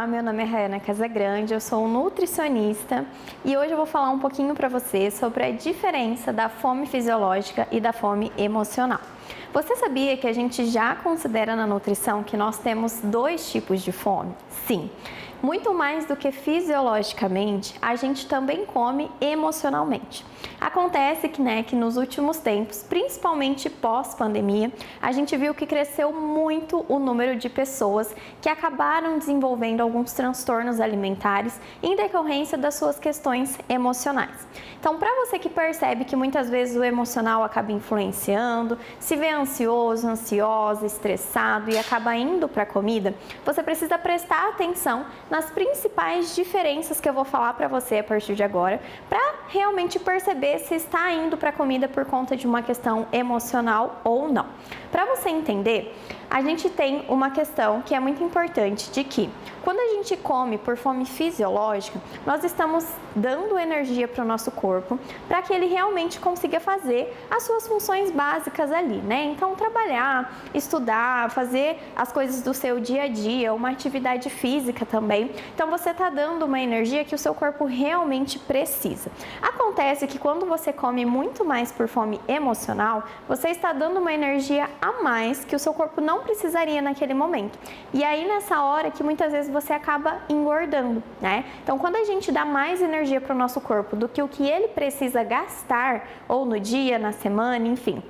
Olá, meu nome é Rayana Casagrande, eu sou nutricionista e hoje eu vou falar um pouquinho para você sobre a diferença da fome fisiológica e da fome emocional. Você sabia que a gente já considera na nutrição que nós temos dois tipos de fome? Sim. Muito mais do que fisiologicamente, a gente também come emocionalmente. Acontece que nos últimos tempos, principalmente pós-pandemia, a gente viu que cresceu muito o número de pessoas que acabaram desenvolvendo alguns transtornos alimentares em decorrência das suas questões emocionais. Então, para você que percebe que muitas vezes o emocional acaba influenciando, se vê ansioso, ansiosa, estressado e acaba indo para a comida, você precisa prestar atenção nas principais diferenças que eu vou falar para você a partir de agora, para realmente perceber se está indo para a comida por conta de uma questão emocional ou não. Para você entender, a gente tem uma questão que é muito importante de que quando a gente come por fome fisiológica, nós estamos dando energia para o nosso corpo para que ele realmente consiga fazer as suas funções básicas ali, né? Então, trabalhar, estudar, fazer as coisas do seu dia a dia, uma atividade física também. Então, você está dando uma energia que o seu corpo realmente precisa. Acontece que quando você come muito mais por fome emocional, você está dando uma energia a mais que o seu corpo não precisaria naquele momento. E aí, nessa hora que muitas vezes você acaba engordando, né? Então, quando a gente dá mais energia para o nosso corpo do que o que ele precisa gastar, ou no dia, na semana, enfim,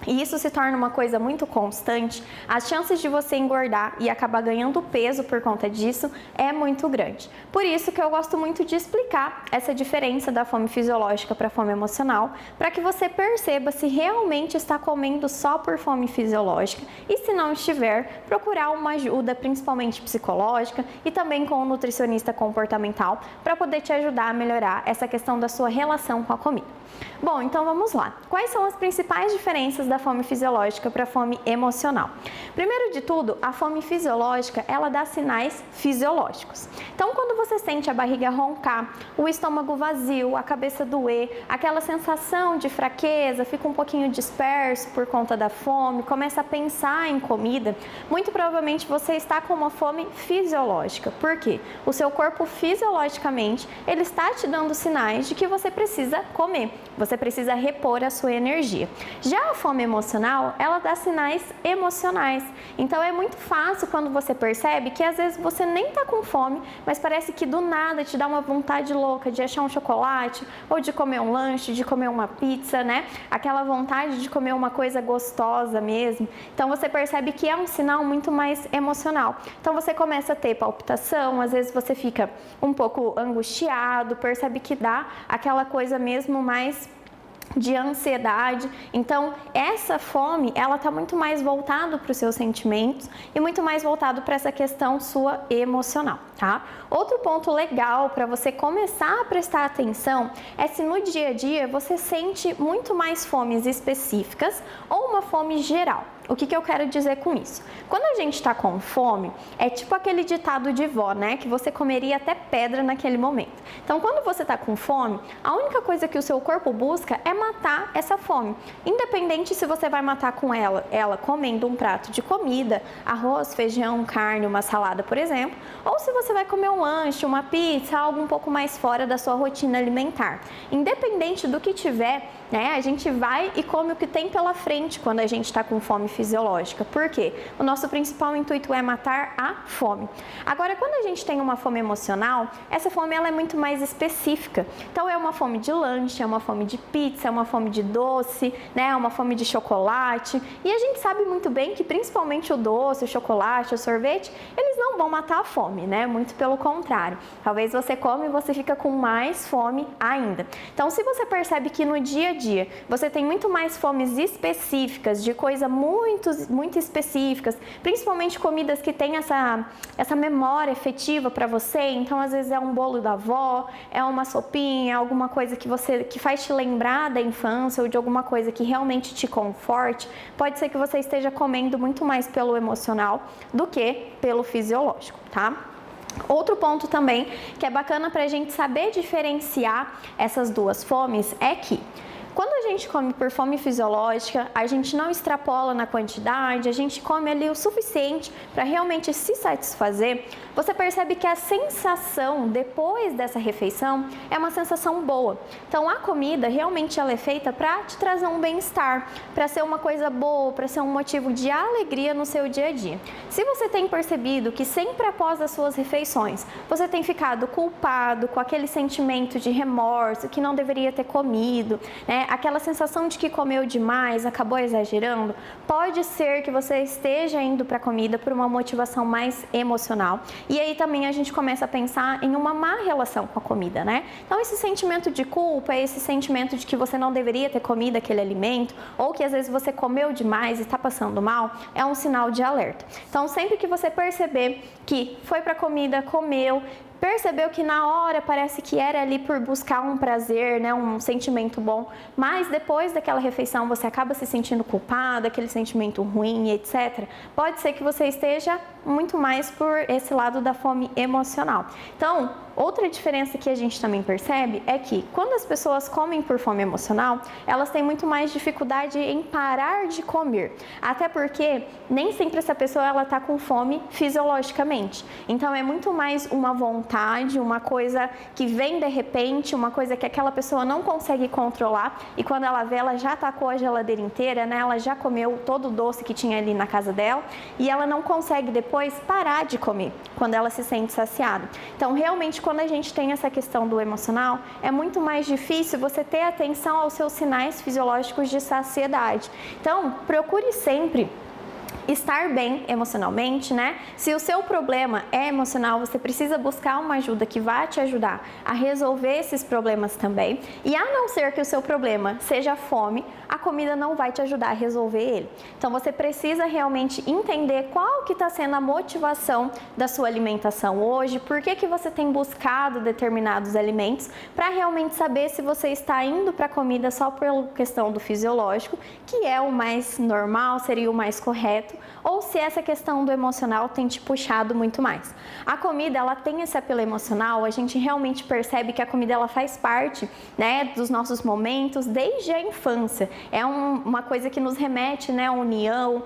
e isso se torna uma coisa muito constante, as chances de você engordar e acabar ganhando peso por conta disso é muito grande. Por isso que eu gosto muito de explicar essa diferença da fome fisiológica para a fome emocional, para que você perceba se realmente está comendo só por fome fisiológica e, se não estiver, procurar uma ajuda, principalmente psicológica e também com um nutricionista comportamental, para poder te ajudar a melhorar essa questão da sua relação com a comida. Bom, então vamos lá. Quais são as principais diferenças da fome fisiológica para a fome emocional? Primeiro de tudo, a fome fisiológica, ela dá sinais fisiológicos. Então, quando você sente a barriga roncar, o estômago vazio, a cabeça doer, aquela sensação de fraqueza, fica um pouquinho disperso por conta da fome, começa a pensar em comida, muito provavelmente você está com uma fome fisiológica. Por quê? O seu corpo fisiologicamente, ele está te dando sinais de que você precisa comer. Você precisa repor a sua energia. Já a fome emocional, ela dá sinais emocionais. Então é muito fácil quando você percebe que às vezes você nem tá com fome, mas parece que do nada te dá uma vontade louca de achar um chocolate, ou de comer um lanche, de comer uma pizza, né? Aquela vontade de comer uma coisa gostosa mesmo. Então você percebe que é um sinal muito mais emocional. Então você começa a ter palpitação, às vezes você fica um pouco angustiado, percebe que dá aquela coisa mesmo mais de ansiedade. Então, essa fome, ela tá muito mais voltado para os seus sentimentos e muito mais voltado para essa questão sua emocional, tá? Outro ponto legal para você começar a prestar atenção é se no dia a dia você sente muito mais fomes específicas ou uma fome geral. O que eu quero dizer com isso? Quando a gente está com fome, é tipo aquele ditado de vó, né? Que você comeria até pedra naquele momento. Então, quando você está com fome, a única coisa que o seu corpo busca é matar essa fome. Independente se você vai matar com ela comendo um prato de comida, arroz, feijão, carne, uma salada, por exemplo, ou se você vai comer um lanche, uma pizza, algo um pouco mais fora da sua rotina alimentar. Independente do que tiver, né? A gente vai e come o que tem pela frente quando a gente está com fome fisiológica. Por quê? O nosso principal intuito é matar a fome. Agora, quando a gente tem uma fome emocional, essa fome ela é muito mais específica. Então, é uma fome de lanche, é uma fome de pizza, é uma fome de doce, né? É uma fome de chocolate. E a gente sabe muito bem que principalmente o doce, o chocolate, o sorvete, eles não vão matar a fome, né? Muito pelo contrário. Talvez você come e você fica com mais fome ainda. Então, se você percebe que no dia a dia você tem muito mais fomes específicas de coisa muito específicas, principalmente comidas que têm essa memória efetiva para você. Então, às vezes é um bolo da avó, é uma sopinha, alguma coisa que faz te lembrar da infância ou de alguma coisa que realmente te conforte. Pode ser que você esteja comendo muito mais pelo emocional do que pelo fisiológico, tá? Outro ponto também que é bacana para a gente saber diferenciar essas duas fomes é que Quando a gente come por fome fisiológica, a gente não extrapola na quantidade, a gente come ali o suficiente para realmente se satisfazer, você percebe que a sensação depois dessa refeição é uma sensação boa. Então a comida realmente ela é feita para te trazer um bem-estar, para ser uma coisa boa, para ser um motivo de alegria no seu dia a dia. Se você tem percebido que sempre após as suas refeições, você tem ficado culpado, com aquele sentimento de remorso, que não deveria ter comido, né? Aquela sensação de que comeu demais, acabou exagerando, pode ser que você esteja indo para a comida por uma motivação mais emocional. E aí também a gente começa a pensar em uma má relação com a comida, né? Então esse sentimento de culpa, esse sentimento de que você não deveria ter comido aquele alimento, ou que às vezes você comeu demais e está passando mal, é um sinal de alerta. Então sempre que você perceber que foi para a comida, comeu, percebeu que na hora parece que era ali por buscar um prazer, né, um sentimento bom, mas depois daquela refeição você acaba se sentindo culpado, aquele sentimento ruim, etc. Pode ser que você esteja muito mais por esse lado da fome emocional. Então, outra diferença que a gente também percebe é que quando as pessoas comem por fome emocional, elas têm muito mais dificuldade em parar de comer, até porque nem sempre essa pessoa ela está com fome fisiologicamente. Então é muito mais uma vontade, uma coisa que vem de repente, uma coisa que aquela pessoa não consegue controlar e quando ela vê, ela já tacou a geladeira inteira, né? Ela já comeu todo o doce que tinha ali na casa dela e ela não consegue depois parar de comer quando ela se sente saciada. Então realmente quando a gente tem essa questão do emocional, é muito mais difícil você ter atenção aos seus sinais fisiológicos de saciedade. Então procure sempre estar bem emocionalmente, né? Se o seu problema é emocional, você precisa buscar uma ajuda que vai te ajudar a resolver esses problemas também. E a não ser que o seu problema seja fome, a comida não vai te ajudar a resolver ele. Então você precisa realmente entender qual que está sendo a motivação da sua alimentação hoje, por que você tem buscado determinados alimentos, para realmente saber se você está indo para a comida só por questão do fisiológico, que é o mais normal, seria o mais correto, ou se essa questão do emocional tem te puxado muito mais. A comida, ela tem esse apelo emocional, a gente realmente percebe que a comida ela faz parte, né, dos nossos momentos desde a infância. É uma coisa que nos remete, né, à união,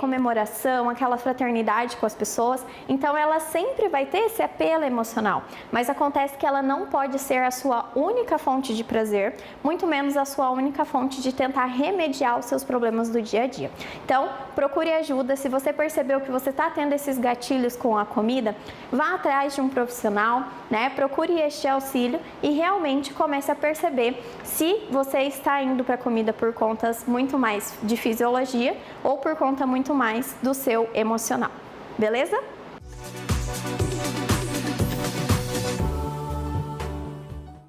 comemoração, aquela fraternidade com as pessoas. Então ela sempre vai ter esse apelo emocional, mas acontece que ela não pode ser a sua única fonte de prazer, muito menos a sua única fonte de tentar remediar os seus problemas do dia a dia. Então procure ajuda. Se você percebeu que você está tendo esses gatilhos com a comida, vá atrás de um profissional, né? Procure este auxílio e realmente comece a perceber se você está indo para a comida por contas muito mais de fisiologia ou por conta muito mais do seu emocional. Beleza?